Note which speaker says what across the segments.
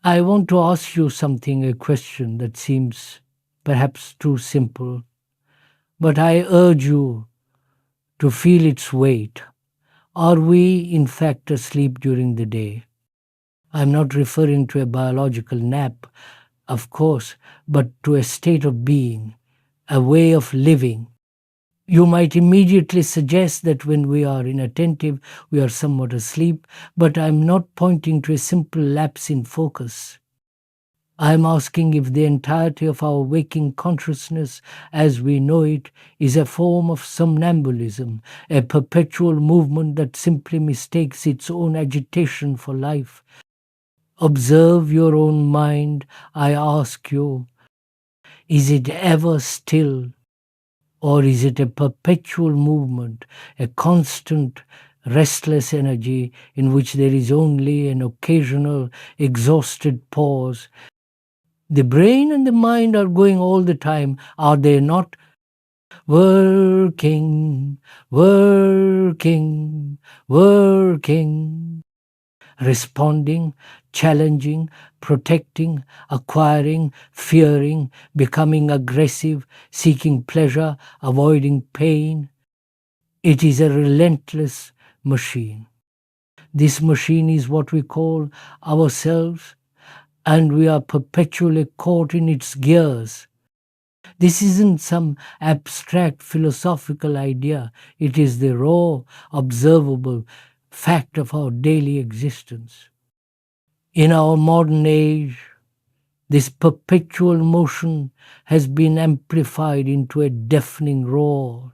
Speaker 1: I want to ask you something, a question that seems perhaps too simple, but I urge you to feel its weight. Are we, in fact, asleep during the day? I'm not referring to a biological nap, of course, but to a state of being, a way of living. You might immediately suggest that when we are inattentive, we are somewhat asleep, but I'm not pointing to a simple lapse in focus. I'm asking if the entirety of our waking consciousness as we know it is a form of somnambulism, a perpetual movement that simply mistakes its own agitation for life. Observe your own mind, I ask you. Is it ever still? Or is it a perpetual movement, a constant, restless energy in which there is only an occasional, exhausted pause? The brain and the mind are going all the time, are they not? Working, working, working, responding, challenging, protecting, acquiring, fearing, becoming aggressive, seeking pleasure, avoiding pain. It is a relentless machine. This machine is what we call ourselves, and we are perpetually caught in its gears. This isn't some abstract philosophical idea. It is the raw, observable fact of our daily existence. In our modern age, this perpetual motion has been amplified into a deafening roar.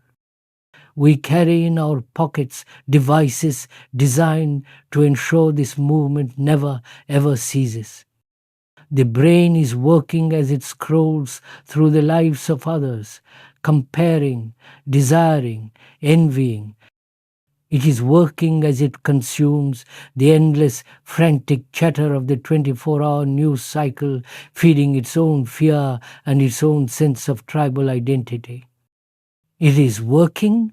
Speaker 1: We carry in our pockets devices designed to ensure this movement never ever ceases. The brain is working as it scrolls through the lives of others, comparing, desiring, envying. It is working as it consumes the endless, frantic chatter of the 24-hour news cycle, feeding its own fear and its own sense of tribal identity. It is working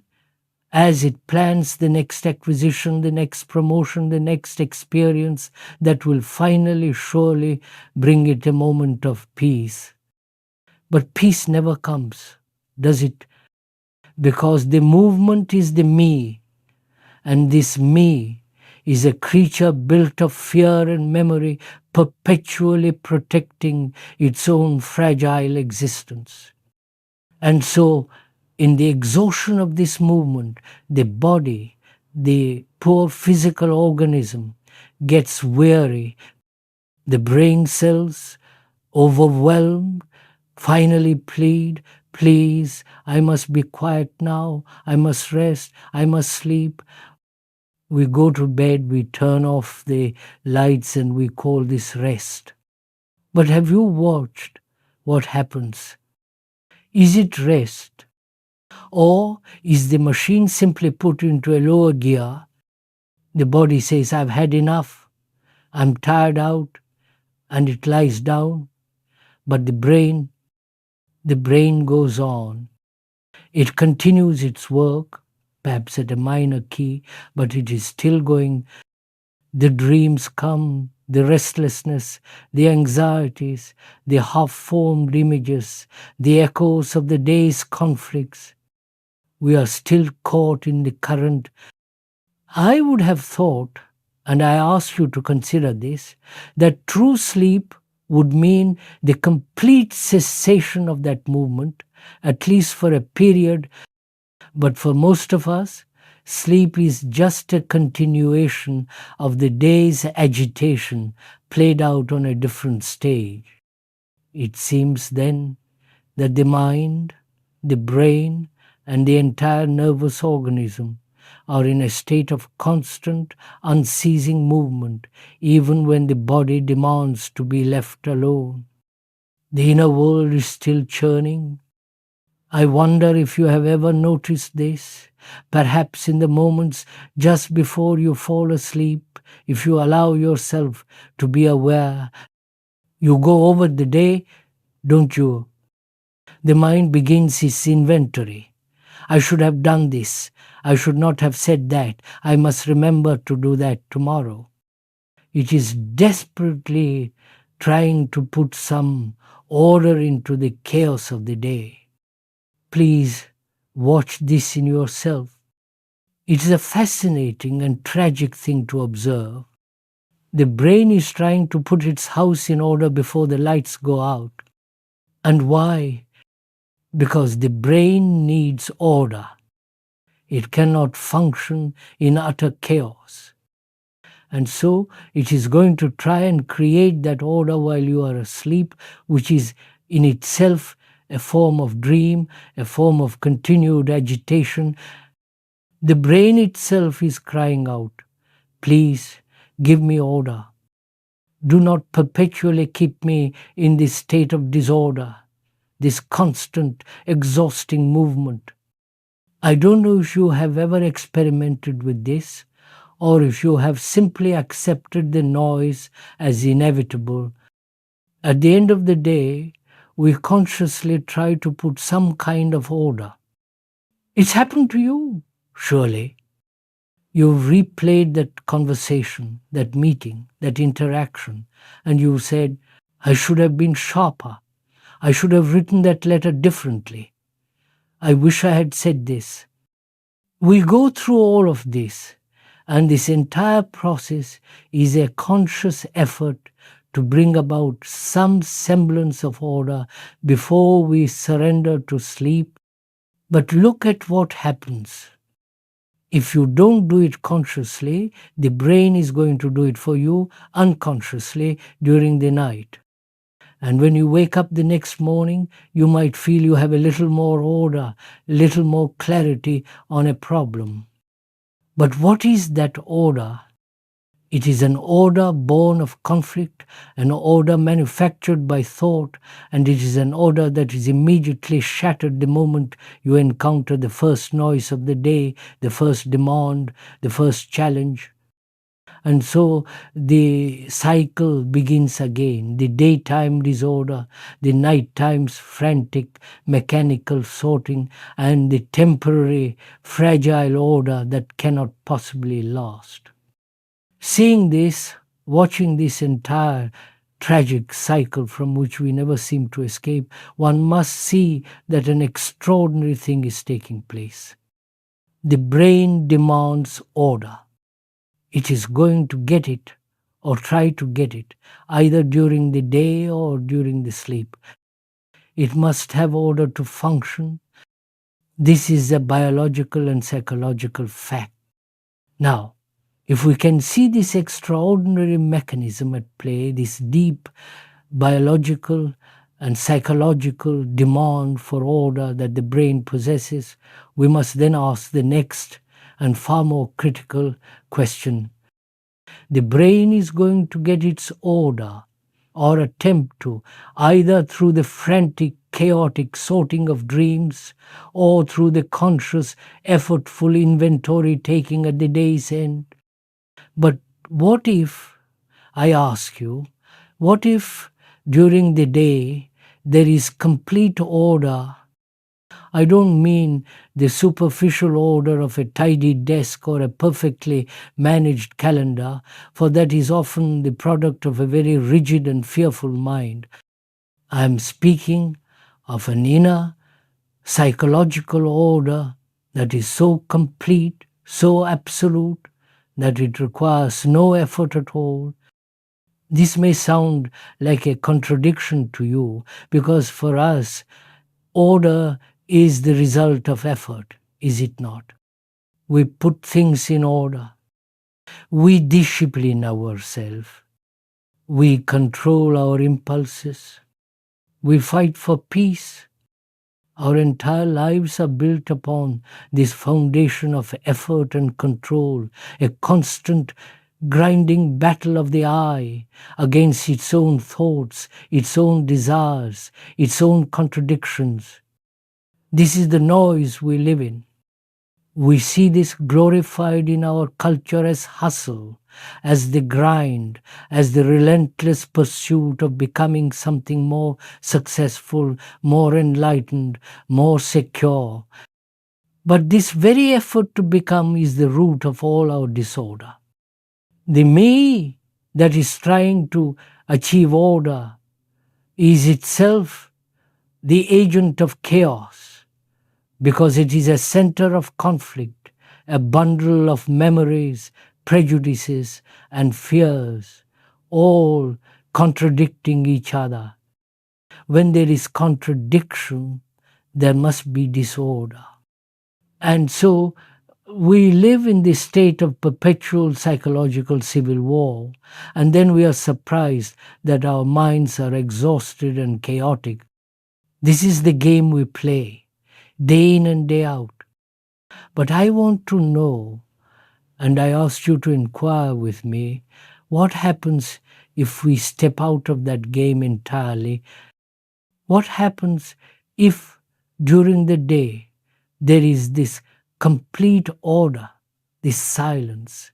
Speaker 1: as it plans the next acquisition, the next promotion, the next experience that will finally, surely bring it a moment of peace. But peace never comes, does it? Because the movement is the me, and this me is a creature built of fear and memory, perpetually protecting its own fragile existence. And so, in the exhaustion of this movement, the body, the poor physical organism, gets weary. The brain cells, overwhelmed, finally plead, please, I must be quiet now, I must rest, I must sleep. We go to bed, we turn off the lights, and we call this rest. But have you watched what happens? Is it rest? Or is the machine simply put into a lower gear? The body says, I've had enough, I'm tired out, and it lies down. But the brain goes on. It continues its work, perhaps at a minor key, but it is still going. The dreams come, the restlessness, the anxieties, the half-formed images, the echoes of the day's conflicts. We are still caught in the current. I would have thought, and I ask you to consider this, that true sleep would mean the complete cessation of that movement, at least for a period. But for most of us, sleep is just a continuation of the day's agitation played out on a different stage. It seems then that the mind, the brain, and the entire nervous organism are in a state of constant, unceasing movement, even when the body demands to be left alone. The inner world is still churning. I wonder if you have ever noticed this, perhaps in the moments just before you fall asleep, if you allow yourself to be aware. You go over the day, don't you? The mind begins its inventory. I should have done this. I should not have said that. I must remember to do that tomorrow. It is desperately trying to put some order into the chaos of the day. Please watch this in yourself. It is a fascinating and tragic thing to observe. The brain is trying to put its house in order before the lights go out. And why? Because the brain needs order. It cannot function in utter chaos. And so it is going to try and create that order while you are asleep, which is in itself a form of dream, a form of continued agitation. The brain itself is crying out, please give me order. Do not perpetually keep me in this state of disorder, this constant, exhausting movement. I don't know if you have ever experimented with this, or if you have simply accepted the noise as inevitable. At the end of the day, we consciously try to put some kind of order. It's happened to you, surely. You've replayed that conversation, that meeting, that interaction, and you've said, I should have been sharper. I should have written that letter differently. I wish I had said this. We go through all of this, and this entire process is a conscious effort to bring about some semblance of order before we surrender to sleep. But look at what happens. If you don't do it consciously, the brain is going to do it for you unconsciously during the night. And when you wake up the next morning, you might feel you have a little more order, a little more clarity on a problem. But what is that order? It is an order born of conflict, an order manufactured by thought, and it is an order that is immediately shattered the moment you encounter the first noise of the day, the first demand, the first challenge. And so the cycle begins again, the daytime disorder, the nighttime's frantic mechanical sorting, and the temporary fragile order that cannot possibly last. Seeing this, watching this entire tragic cycle from which we never seem to escape, one must see that an extraordinary thing is taking place. The brain demands order. It is going to get it or try to get it, either during the day or during the sleep. It must have order to function. This is a biological and psychological fact. Now, if we can see this extraordinary mechanism at play, this deep biological and psychological demand for order that the brain possesses, we must then ask the next and far more critical question. The brain is going to get its order, or attempt to, either through the frantic, chaotic sorting of dreams, or through the conscious, effortful inventory taking at the day's end. But what if, I ask you, what if during the day there is complete order? I don't mean the superficial order of a tidy desk or a perfectly managed calendar, for that is often the product of a very rigid and fearful mind. I am speaking of an inner psychological order that is so complete, so absolute, that it requires no effort at all. This may sound like a contradiction to you, because for us, order is the result of effort, is it not? We put things in order. We discipline ourselves. We control our impulses. We fight for peace. Our entire lives are built upon this foundation of effort and control, a constant grinding battle of the eye against its own thoughts, its own desires, its own contradictions. This is the noise we live in. We see this glorified in our culture as hustle, as the grind, as the relentless pursuit of becoming something more successful, more enlightened, more secure. But this very effort to become is the root of all our disorder. The me that is trying to achieve order, is itself the agent of chaos, because it is a center of conflict, a bundle of memories, prejudices, and fears, all contradicting each other. When there is contradiction, there must be disorder. And so we live in this state of perpetual psychological civil war, and then we are surprised that our minds are exhausted and chaotic. This is the game we play, day in and day out. But I want to know, and I asked you to inquire with me, what happens if we step out of that game entirely? What happens if during the day there is this complete order, this silence?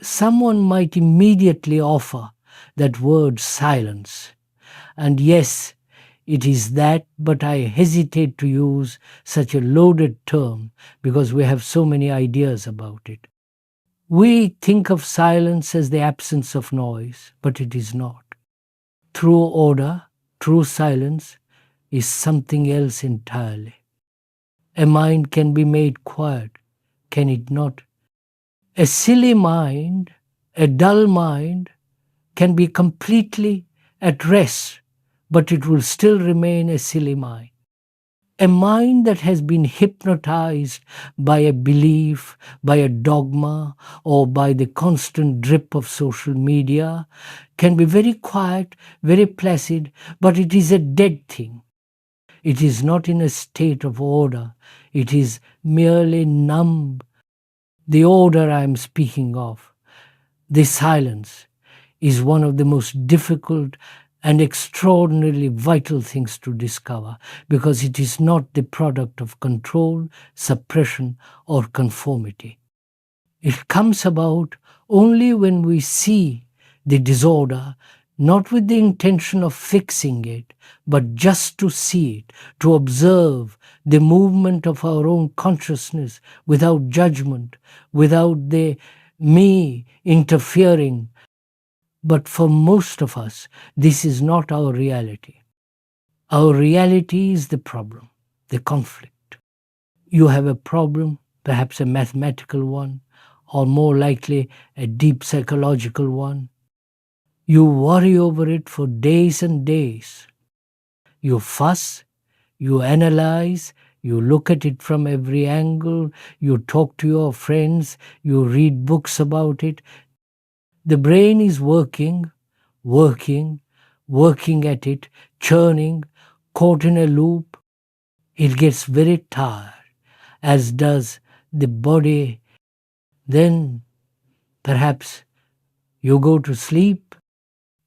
Speaker 1: Someone might immediately offer that word silence. And yes, it is that, but I hesitate to use such a loaded term because we have so many ideas about it. We think of silence as the absence of noise, but it is not. True order, true silence is something else entirely. A mind can be made quiet, can it not? A silly mind, a dull mind, can be completely at rest, but it will still remain a silly mind. A mind that has been hypnotized by a belief, by a dogma, or by the constant drip of social media can be very quiet, very placid, but it is a dead thing. It is not in a state of order. It is merely numb. The order I am speaking of, the silence, is one of the most difficult and extraordinarily vital things to discover, because it is not the product of control, suppression, or conformity. It comes about only when we see the disorder, not with the intention of fixing it, but just to see it, to observe the movement of our own consciousness without judgment, without the me interfering. But for most of us, this is not our reality. Our reality is the problem, the conflict. You have a problem, perhaps a mathematical one, or more likely a deep psychological one. You worry over it for days and days. You fuss, you analyze, you look at it from every angle, you talk to your friends, you read books about it. The brain is working at it, churning, caught in a loop. It gets very tired, as does the body. Then perhaps you go to sleep,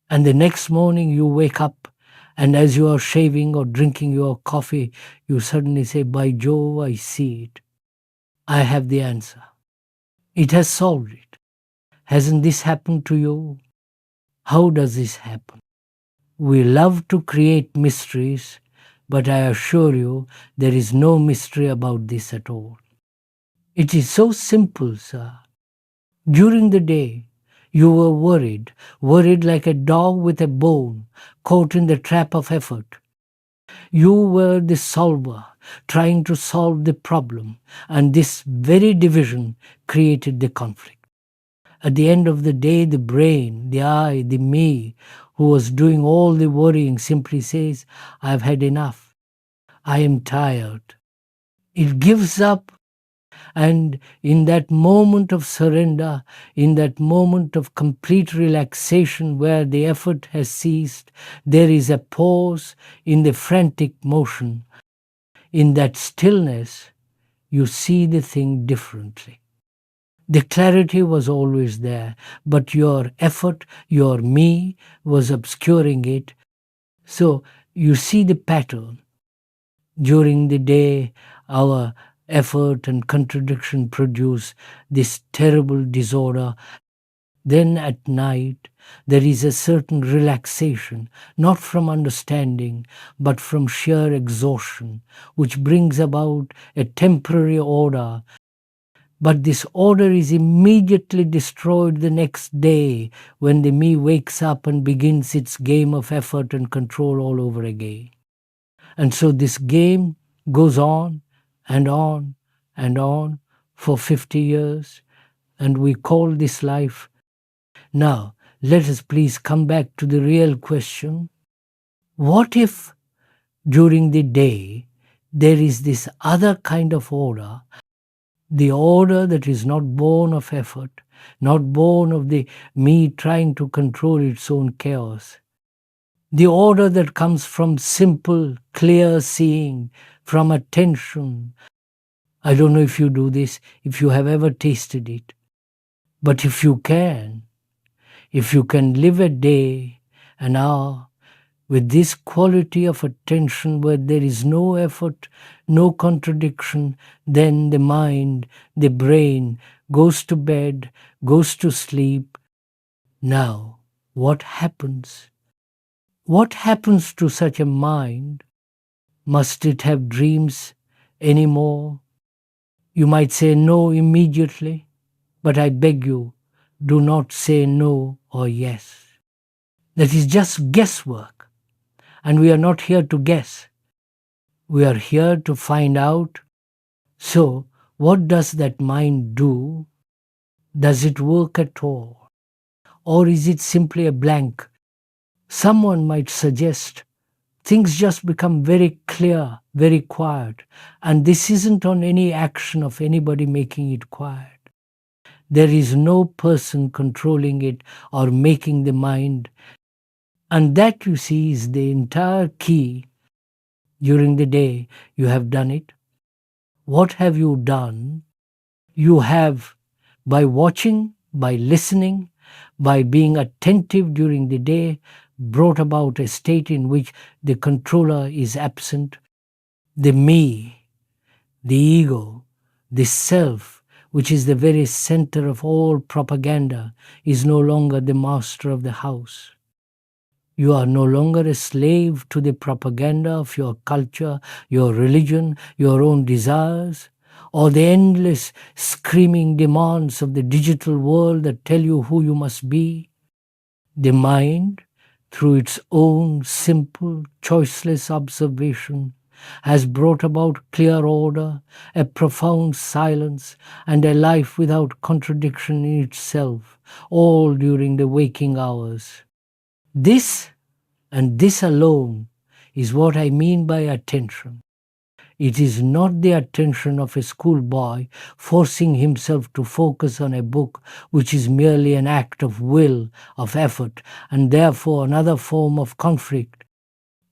Speaker 1: and the next morning you wake up, and as you are shaving or drinking your coffee, you suddenly say, "By Jove, I see it. I have the answer. It has solved it." Hasn't this happened to you? How does this happen? We love to create mysteries, but I assure you there is no mystery about this at all. It is so simple, sir. During the day, you were worried like a dog with a bone, caught in the trap of effort. You were the solver, trying to solve the problem, and this very division created the conflict. At the end of the day, the brain, the I, the me, who was doing all the worrying, simply says, "I've had enough. I am tired." It gives up, and in that moment of surrender, in that moment of complete relaxation where the effort has ceased, there is a pause in the frantic motion. In that stillness, you see the thing differently. The clarity was always there, but your effort, your me, was obscuring it. So you see the pattern. During the day, our effort and contradiction produce this terrible disorder. Then at night, there is a certain relaxation, not from understanding, but from sheer exhaustion, which brings about a temporary order. But this order is immediately destroyed the next day when the me wakes up and begins its game of effort and control all over again. And so this game goes on and on and on for 50 years, and we call this life. Now, let us please come back to the real question. What if during the day there is this other kind of order, the order that is not born of effort, not born of the me trying to control its own chaos, the order that comes from simple, clear seeing, from attention. I don't know if you do this, if you have ever tasted it, but if you can live a day, an hour, with this quality of attention where there is no effort, no contradiction, then the mind, the brain goes to bed, goes to sleep. Now, what happens? What happens to such a mind? Must it have dreams anymore? You might say no immediately, but I beg you, do not say no or yes. That is just guesswork. And we are not here to guess. We are here to find out. So, what does that mind do? Does it work at all? Or is it simply a blank? Someone might suggest things just become very clear, very quiet. And this isn't on any action of anybody making it quiet. There is no person controlling it or making the mind. And that, you see, is the entire key. During the day, you have done it. What have you done? You have, by watching, by listening, by being attentive during the day, brought about a state in which the controller is absent. The me, the ego, the self, which is the very center of all propaganda, is no longer the master of the house. You are no longer a slave to the propaganda of your culture, your religion, your own desires, or the endless screaming demands of the digital world that tell you who you must be. The mind, through its own simple, choiceless observation, has brought about clear order, a profound silence, and a life without contradiction in itself, all during the waking hours. This, and this alone, is what I mean by attention. It is not the attention of a schoolboy forcing himself to focus on a book, which is merely an act of will, of effort, and therefore another form of conflict.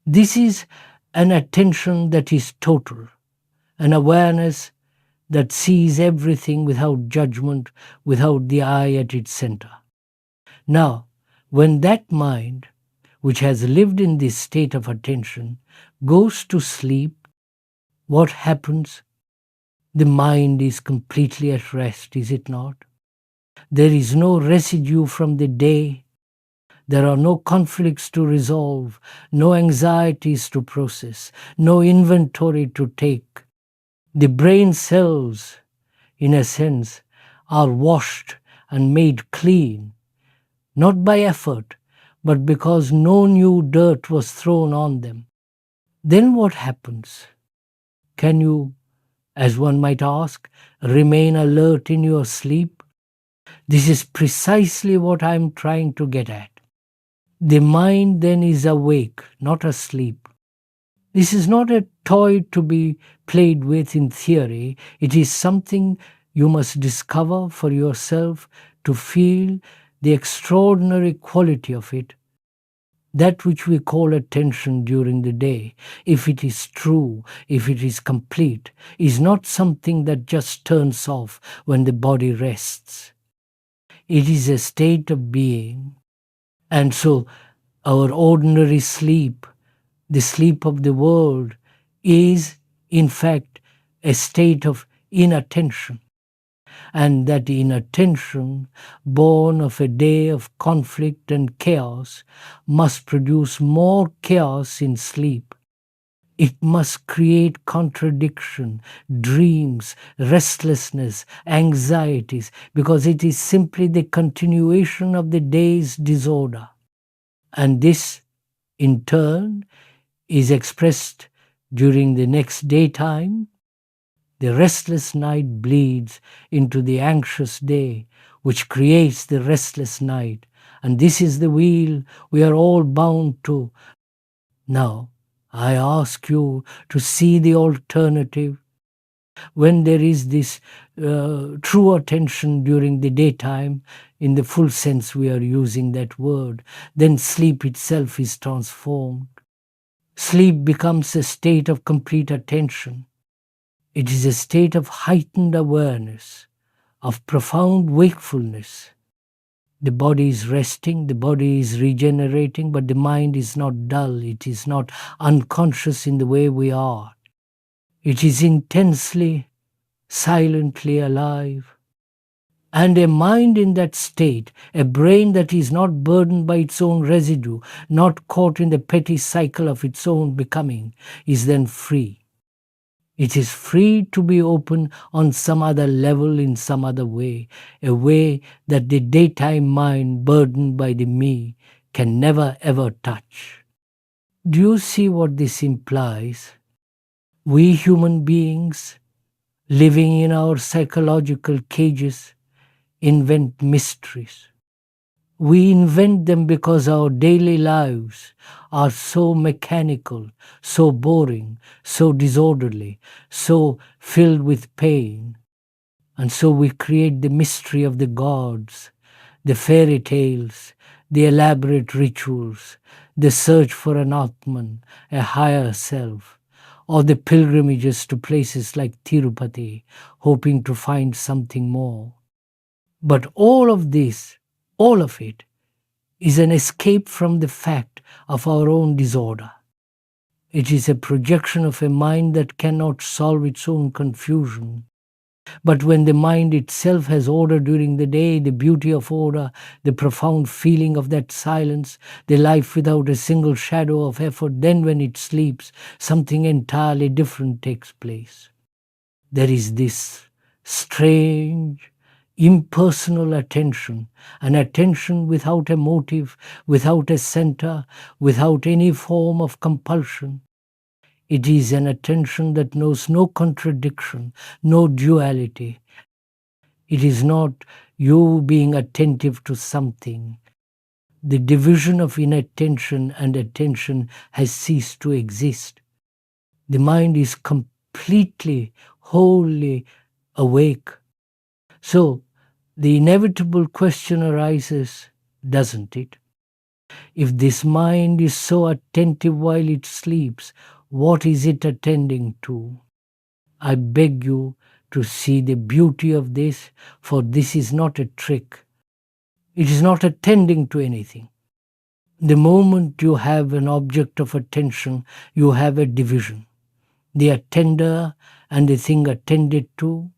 Speaker 1: This is an attention that is total, an awareness that sees everything without judgment, without the I at its center. Now, when that mind, which has lived in this state of attention, goes to sleep, what happens? The mind is completely at rest, is it not? There is no residue from the day. There are no conflicts to resolve, no anxieties to process, no inventory to take. The brain cells, in a sense, are washed and made clean, not by effort, but because no new dirt was thrown on them. Then what happens? Can you, as one might ask, remain alert in your sleep? This is precisely what I am trying to get at. The mind then is awake, not asleep. This is not a toy to be played with in theory. It is something you must discover for yourself to feel the extraordinary quality of it. That which we call attention during the day, if it is true, if it is complete, is not something that just turns off when the body rests. It is a state of being. And so our ordinary sleep, the sleep of the world, is in fact a state of inattention. And that inattention, born of a day of conflict and chaos, must produce more chaos in sleep. It must create contradiction, dreams, restlessness, anxieties, because it is simply the continuation of the day's disorder. And this, in turn, is expressed during the next daytime. The restless night bleeds into the anxious day, which creates the restless night. And this is the wheel we are all bound to. Now, I ask you to see the alternative. When there is this true attention during the daytime, in the full sense we are using that word, then sleep itself is transformed. Sleep becomes a state of complete attention. It is a state of heightened awareness, of profound wakefulness. The body is resting, the body is regenerating, but the mind is not dull, it is not unconscious in the way we are. It is intensely, silently alive. And a mind in that state, a brain that is not burdened by its own residue, not caught in the petty cycle of its own becoming, is then free. It is free to be open on some other level in some other way, a way that the daytime mind burdened by the me can never ever touch. Do you see what this implies? We human beings, living in our psychological cages, invent mysteries. We invent them because our daily lives are so mechanical, so boring, so disorderly, so filled with pain. And so we create the mystery of the gods, the fairy tales, the elaborate rituals, the search for an Atman, a higher self, or the pilgrimages to places like Tirupati, hoping to find something more. But all of this, all of it, is an escape from the fact of our own disorder. It is a projection of a mind that cannot solve its own confusion. But when the mind itself has order during the day, the beauty of order, the profound feeling of that silence, the life without a single shadow of effort, then when it sleeps, something entirely different takes place. There is this strange, impersonal attention, an attention without a motive, without a center, without any form of compulsion. It is an attention that knows no contradiction, no duality. It is not you being attentive to something. The division of inattention and attention has ceased to exist. The mind is completely, wholly awake. So, the inevitable question arises, doesn't it? If this mind is so attentive while it sleeps, what is it attending to? I beg you to see the beauty of this, for this is not a trick. It is not attending to anything. The moment you have an object of attention, you have a division. The attender and the thing attended to,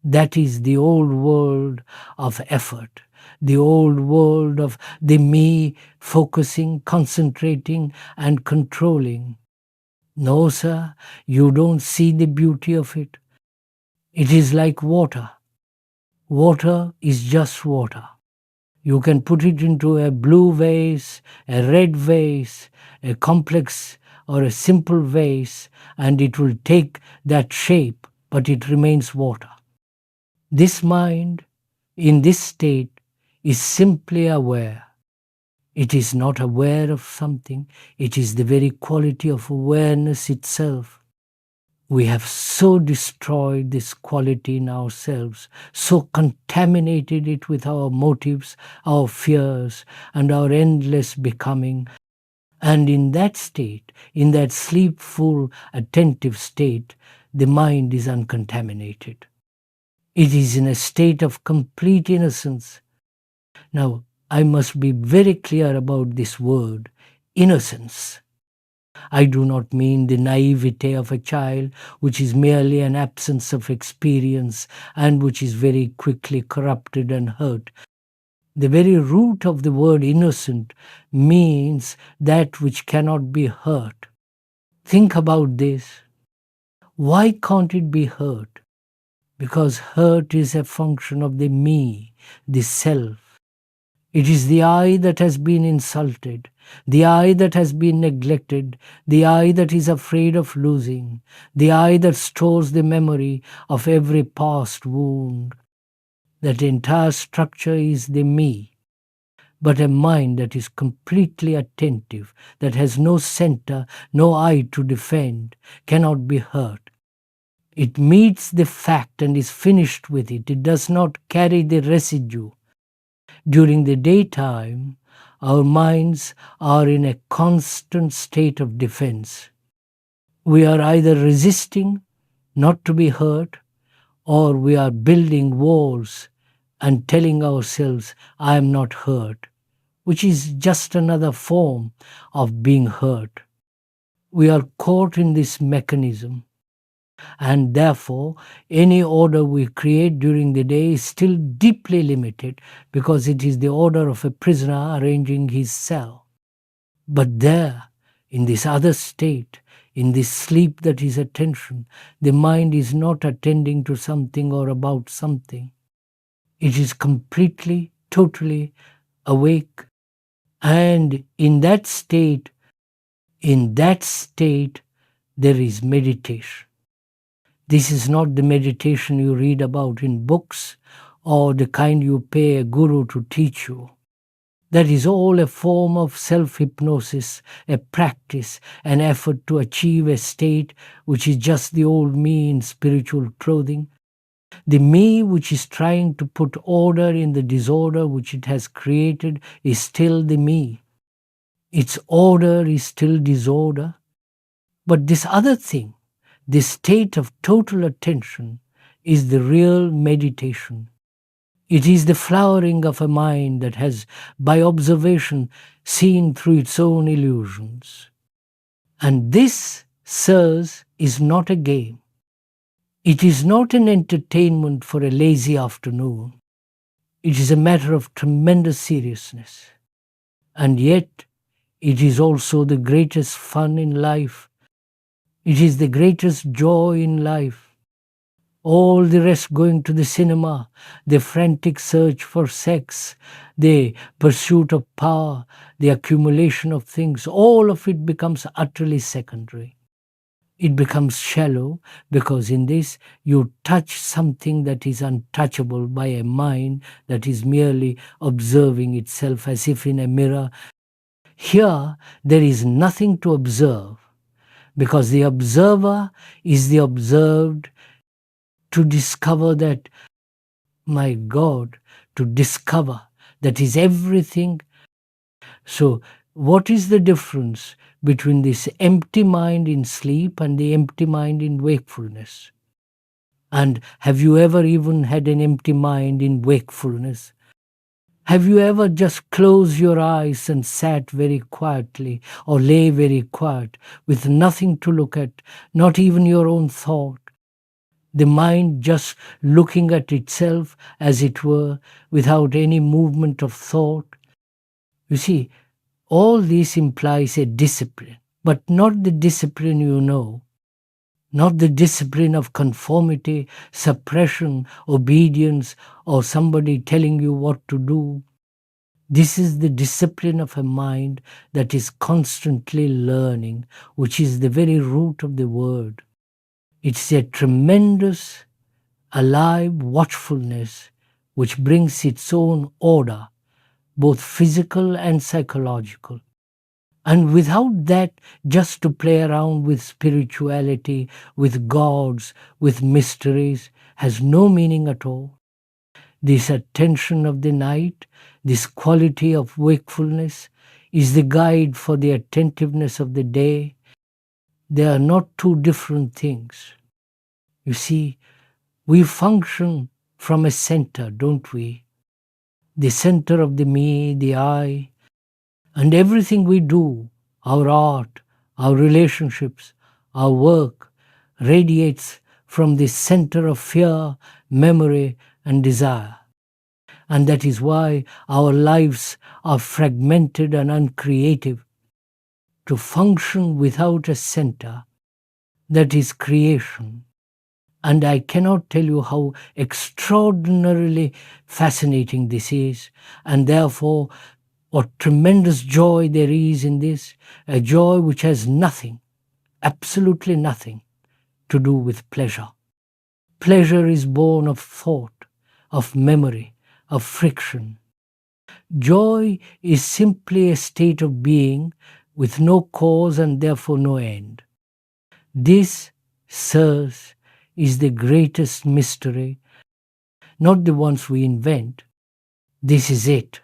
Speaker 1: that is the old world of effort, the old world of the me focusing, concentrating, and controlling. No, sir, you don't see the beauty of it. It is like water. Water is just water. You can put it into a blue vase, a red vase, a complex or a simple vase, and it will take that shape, but it remains water. This mind, in this state, is simply aware. It is not aware of something, it is the very quality of awareness itself. We have so destroyed this quality in ourselves, so contaminated it with our motives, our fears, and our endless becoming. And in that state, in that sleepful, attentive state, the mind is uncontaminated. It is in a state of complete innocence. Now, I must be very clear about this word, innocence. I do not mean the naivete of a child, which is merely an absence of experience and which is very quickly corrupted and hurt. The very root of the word innocent means that which cannot be hurt. Think about this. Why can't it be hurt? Because hurt is a function of the me, the self. It is the I that has been insulted, the I that has been neglected, the I that is afraid of losing, the I that stores the memory of every past wound. That entire structure is the me. But a mind that is completely attentive, that has no center, no I to defend, cannot be hurt. It meets the fact and is finished with it. It does not carry the residue. During the daytime, our minds are in a constant state of defense. We are either resisting not to be hurt, or we are building walls and telling ourselves, I am not hurt, which is just another form of being hurt. We are caught in this mechanism, and therefore any order we create during the day is still deeply limited because it is the order of a prisoner arranging his cell. But there, in this other state, in this sleep that is attention, the mind is not attending to something or about something. It is completely, totally awake. And in that state, there is meditation. This is not the meditation you read about in books or the kind you pay a guru to teach you. That is all a form of self-hypnosis, a practice, an effort to achieve a state which is just the old me in spiritual clothing. The me which is trying to put order in the disorder which it has created is still the me. Its order is still disorder. But this other thing, this state of total attention, is the real meditation. It is the flowering of a mind that has, by observation, seen through its own illusions. And this, sirs, is not a game. It is not an entertainment for a lazy afternoon. It is a matter of tremendous seriousness. And yet, it is also the greatest fun in life. It is the greatest joy in life. All the rest going to the cinema, the frantic search for sex, the pursuit of power, the accumulation of things, all of it becomes utterly secondary. It becomes shallow because in this you touch something that is untouchable by a mind that is merely observing itself as if in a mirror. Here there is nothing to observe because the observer is the observed. To discover that, my God, to discover that is everything. So what is the difference between this empty mind in sleep and the empty mind in wakefulness? And have you ever even had an empty mind in wakefulness? Have you ever just closed your eyes and sat very quietly or lay very quiet with nothing to look at, not even your own thought? The mind just looking at itself, as it were, without any movement of thought. You see, all this implies a discipline, but not the discipline you know, not the discipline of conformity, suppression, obedience, or somebody telling you what to do. This is the discipline of a mind that is constantly learning, which is the very root of the word. It's a tremendous, alive watchfulness which brings its own order, both physical and psychological. And without that, just to play around with spirituality, with gods, with mysteries, has no meaning at all. This attention of the night, this quality of wakefulness, is the guide for the attentiveness of the day. They are not two different things. You see, we function from a center, don't we? The center of the me, the I, and everything we do, our art, our relationships, our work, radiates from the center of fear, memory, and desire. And that is why our lives are fragmented and uncreative. to function without a center, that is creation. And I cannot tell you how extraordinarily fascinating this is, and therefore what tremendous joy there is in this, a joy which has nothing, absolutely nothing, to do with pleasure. Pleasure is born of thought, of memory, of friction. Joy is simply a state of being with no cause and therefore no end. This, sirs, is the greatest mystery, not the ones we invent. This is it.